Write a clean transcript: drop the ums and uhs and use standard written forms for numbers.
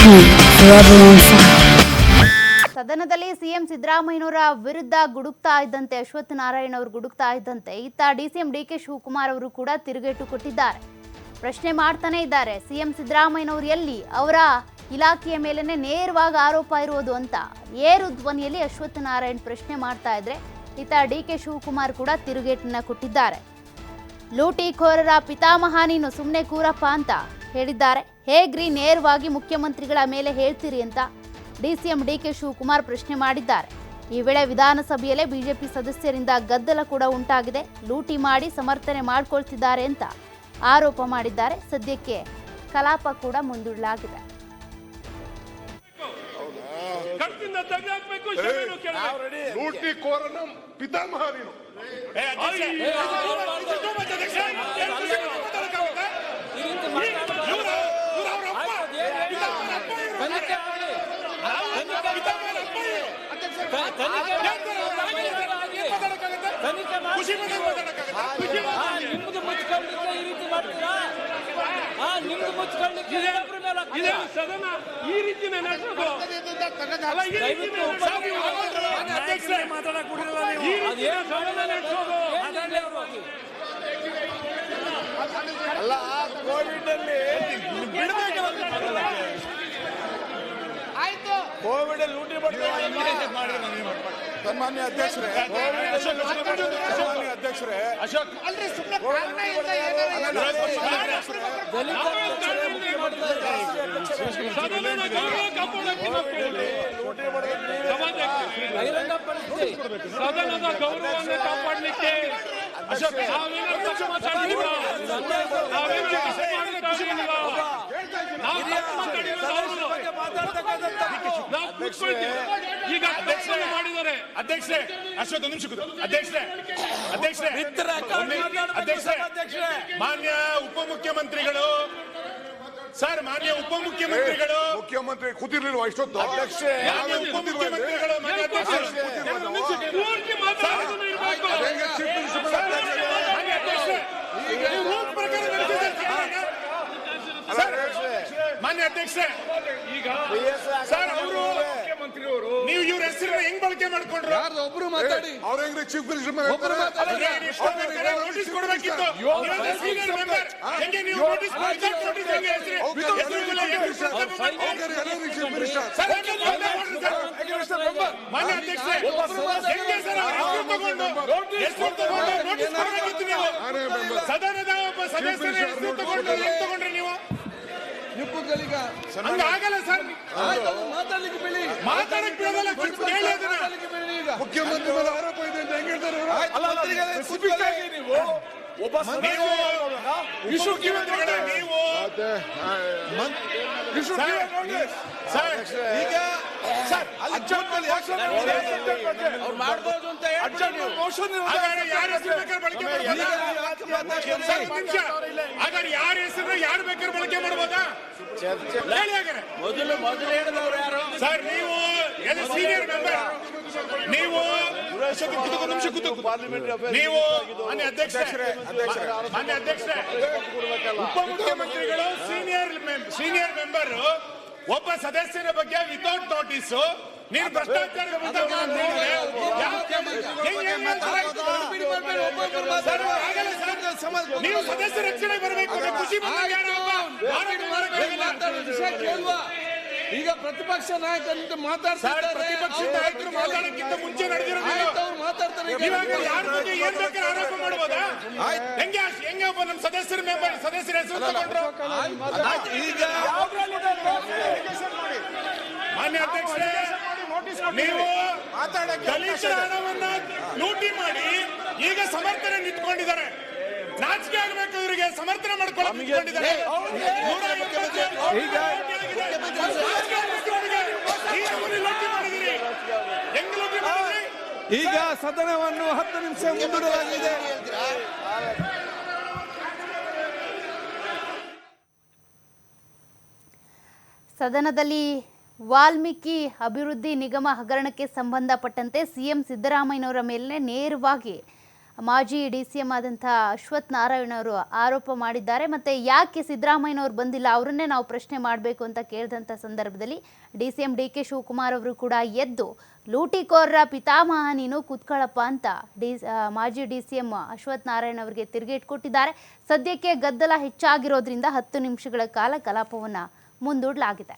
TV forever on fire. ಸದನದಲ್ಲಿ CM ಸಿದ್ದರಾಮಯ್ಯನವರ ವಿರುದ್ಧ ಗುಡುಕ್ತಾ ಇದ್ದಂತೆ ಅಶ್ವತ್ಥ ನಾರಾಯಣ ಅವರು ಗುಡುಕ್ತಾ ಇದ್ದಂತೆ ಇತ್ತ ಡಿಸಿಎಂ ಡಿಕೆ ಶಿವಕುಮಾರ್ ಅವರು ಕೂಡ ತಿರುಗೇಟು ಕೊಟ್ಟಿದ್ದಾರೆ. ಪ್ರಶ್ನೆ ಮಾಡ್ತಾನೆ ಇದ್ದಾರೆ, ಸಿಎಂ ಸಿದ್ದರಾಮಯ್ಯನವರು ಎಲ್ಲಿ, ಅವರ ಇಲಾಖೆಯ ಮೇಲೇನೆ ನೇರವಾಗಿ ಆರೋಪ ಇರುವುದು ಅಂತ ಏರು ಧ್ವನಿಯಲ್ಲಿ ಅಶ್ವತ್ಥ ನಾರಾಯಣ್ ಪ್ರಶ್ನೆ ಮಾಡ್ತಾ ಇದ್ರೆ ಇತ್ತ ಡಿಕೆ ಶಿವಕುಮಾರ್ ಕೂಡ ತಿರುಗೇಟನ್ನ ಕೊಟ್ಟಿದ್ದಾರೆ. ಲೂಟಿಕೋರರ ಪಿತಾಮಹ ನೀನು ಸುಮ್ಮನೆ ಕೂರಪ್ಪ ಅಂತ ಹೇಳಿದ್ದಾರೆ. ಹೇಗ್ರಿ ನೇರವಾಗಿ ಮುಖ್ಯಮಂತ್ರಿಗಳ ಮೇಲೆ ಹೇಳ್ತೀರಿ ಅಂತ ಡಿಸಿಎಂ ಡಿಕೆ ಶಿವಕುಮಾರ್ ಪ್ರಶ್ನೆ ಮಾಡಿದ್ದಾರೆ. ಈ ವೇಳೆ ವಿಧಾನಸಭೆಯಲ್ಲೇ ಬಿಜೆಪಿ ಸದಸ್ಯರಿಂದ ಗದ್ದಲ ಕೂಡ ಉಂಟಾಗಿದೆ. ಲೂಟಿ ಮಾಡಿ ಸಮರ್ಥನೆ ಮಾಡಿಕೊಳ್ತಿದ್ದಾರೆ ಅಂತ ಆರೋಪ ಮಾಡಿದ್ದಾರೆ. ಸದ್ಯಕ್ಕೆ ಕಲಾಪ ಕೂಡ ಮುಂದೂಡಲಾಗಿದೆ. ಲೂಟಿಕೋರನ ಪಿತಾಮಹ ನೀನು ನಿಮ್ದು ಮುಚ್ಕೊಳ್ಳಿಕ್ಕೆ ಈ ರೀತಿ ಮಾಡ್ತೀರಾ? ನಿಮ್ದು ಮುಚ್ಕೊಳ್ಳಿಕ್ಕೆ ಸದನ ಈ ರೀತಿ ಅಲ್ಲ ಕೋವಿಡ್ ಅಲ್ಲಿ ಕೋವಿಡ್ ಲೂಟಿ ಸನ್ಮಾನ್ಯ ಅಧ್ಯಕ್ಷರೇ, ಅಧ್ಯಕ್ಷರೇ ಅಶೋಕ್ ಅಲ್ರಿ ಸದನದ ಗೌರವವನ್ನು ಕಾಪಾಡಲಿಕ್ಕೆ ಅಶೋಕ್ ಈಗ ಮಾಡಿದ್ದಾರೆ. ಅಧ್ಯಕ್ಷರೇ ಅಶೋಕ್ ಒಂದು ನಿಮಿಷ ಅಧ್ಯಕ್ಷರೇ ಮಾನ್ಯ ಉಪಮುಖ್ಯಮಂತ್ರಿಗಳು ಸರ್, ಮಾನ್ಯ ಉಪಮುಖ್ಯಮಂತ್ರಿಗಳು ಮುಖ್ಯಮಂತ್ರಿ ಕೂತಿರ್ಲಿಲ್ವಾ ಇಷ್ಟೊತ್ತು? ಮಾನ್ಯ ಉಪಮುಖ್ಯಮಂತ್ರಿಗಳು ಮಾನ್ಯ ಅಧ್ಯಕ್ಷರೇ, ಈಗ ಸರ್ ಅವರು ನೀವು ಇವ್ರ ಹೆಸರನ್ನ ಹೆಂಗ್ ಬಳಕೆ ಮಾಡ್ಕೊಂಡ್ರು? ಒಬ್ರು ಮಾತಾಡಿ ಅವ್ರ ಹೆಂಗ್ರಿ ಚೀಫ್ ಮಿನಿಸ್ಟರ್ ನೋಟಿಸ್ ಕೊಡ್ಬೇಕಿತ್ತು. ಸೀನಿಯರ್ ಮೆಂಬರ್ ಹೆಂಗೆ ನೀವು ನೋಟಿಸ್ ಮಾನ್ಯ ಅಧ್ಯಕ್ಷರೇ, ಹೆಂಗೆ ಸರ್ ತಗೊಂಡು ನೋಟಿಸ್ ಕೊಡ್ಬೇಕಿತ್ತು ನೀವು? ಸದನದ ಒಬ್ಬ ಸದಸ್ಯರ ಹೆಸರು ತಗೊಂಡು ಹೆಂಗ್ ತಗೊಂಡ್ರಿ ನೀವು? ಹಂಗಾಗಲ್ಲ ಸರ್, ಮಾತಾಡ್ಲಿಕ್ಕೆ ಬಿಡಿ. ಮಾತಾಡಕ್ ಬಿಡೋದಲ್ಲ, ಮುಖ್ಯಮಂತ್ರಿ ಮೇಲೆ ಆರೋಪ ಇದೆ ಅಂತ ಹೆಂಗ್ ಹೇಳ್ತಾರೆ? ನೀವು ಒಬ್ಬ ನೀವು ಈಗ ಅವ್ರು ಮಾಡ್ಬೋದು ಅಂತ ಹಾಗಾದ್ರೆ ಯಾರ ಹೆಸರು ಬೇಕಾದ್ರೆ ಬಳಕೆ ಹಾಗಾದ್ರೆ ಯಾರ ಹೆಸರು ಯಾರು ಬೇಕಾದ್ರೆ ಬಳಕೆ ಮಾಡ್ಬೋದಾ? ಹೇಳಿ ಹಾಗಾದ್ರೆ. ಮೊದಲು ಹೇಳಿದವ್ರು ಯಾರು ಸರ್? ನೀವು ಸೀನಿಯರ್ ಮೆಂಬರ್, ನೀವು ನೀವು ಮಾನ್ಯ ಅಧ್ಯಕ್ಷರೇ, ಉಪಮುಖ್ಯಮಂತ್ರಿಗಳು ಸೀನಿಯರ್ ಮೆಂಬರ್ ಒಬ್ಬ ಸದಸ್ಯರ ಬಗ್ಗೆ ವಿತೌಟ್ ನೋಟಿಸ್ ನೀವು ಭ್ರಷ್ಟಾಚಾರ ನೀವು ಸದಸ್ಯ ರಕ್ಷಣೆ ಬರಬೇಕು. ಖುಷಿ ಈಗ ಪ್ರತಿಪಕ್ಷ ನಾಯಕರು ಮಾತಾಡ್ತಾರೆ. ಪ್ರತಿಪಕ್ಷ ನಾಯಕರು ಮಾತಾಡೋಕ್ಕಿಂತ ಮುಂಚೆ ನಡೆದಿರೋದು ಮಾತಾಡ್ತಾರೆ. ಯಾರ ಬಗ್ಗೆ ಏನ್ ಬೇಕಾದ್ರೆ ಆರೋಪ ಮಾಡ್ಬೋದಾ? ಹೆಂಗೆ ಒಬ್ಬ ನಮ್ಮ ಸದಸ್ಯರ ಹೆಸರು ತಗೊಂಡ್ರು? ಈಗ ಮಾನ್ಯ ಅಧ್ಯಕ್ಷರೇ, ನೀವು ದಲಿತರ ಹಣವನ್ನ ಲೂಟಿ ಮಾಡಿ ಈಗ ಸಮರ್ಥನೆ ನಿಂತ್ಕೊಂಡಿದ್ದಾರೆ. ನಾಚಿಕೆ ಆಗಬೇಕು ಇವರಿಗೆ. ಸಮರ್ಥನೆ ಮಾಡ್ಕೊಳ್ಳೋಕೆ ನಿಂತ್ಕೊಂಡಿದ್ದಾರೆ. ಈಗ ಸದನವನ್ನು 10 ನಿಮಿಷ ಮುಂದೂಡಲಾಗಿದೆ. ಸದನದಲ್ಲಿ ವಾಲ್ಮೀಕಿ ಅಭಿವೃದ್ಧಿ ನಿಗಮ ಹಗರಣಕ್ಕೆ ಸಂಬಂಧಪಟ್ಟಂತೆ ಸಿಎಂ ಸಿದ್ದರಾಮಯ್ಯನವರ ಮೇಲೆ ನೇರವಾಗಿ ಮಾಜಿ DCM ಆದಂತಹ ಅಶ್ವಥ್ ನಾರಾಯಣ ಅವರು ಆರೋಪ ಮಾಡಿದ್ದಾರೆ. ಮತ್ತೆ ಯಾಕೆ ಸಿದ್ದರಾಮಯ್ಯನವರು ಬಂದಿಲ್ಲ, ಅವರನ್ನೇ ನಾವು ಪ್ರಶ್ನೆ ಮಾಡಬೇಕು ಅಂತ ಕೇಳಿದಂಥ ಸಂದರ್ಭದಲ್ಲಿ DCM DK ಶಿವಕುಮಾರ್ ಅವರು ಕೂಡ ಎದ್ದು ಲೂಟಿಕೋರರ ಪಿತಾಮಹ ನೀನು ಕೂತ್ಕೊಳ್ಳಪ್ಪ ಅಂತ ಮಾಜಿ DCM ಅಶ್ವಥ್ ನಾರಾಯಣ ಅವರಿಗೆ ತಿರುಗೇಟು ಕೊಟ್ಟಿದ್ದಾರೆ. ಸದ್ಯಕ್ಕೆ ಗದ್ದಲ ಹೆಚ್ಚಾಗಿರೋದ್ರಿಂದ 10 ನಿಮಿಷಗಳ ಕಾಲ ಕಲಾಪವನ್ನು ಮುಂದೂಡಲಾಗಿದೆ.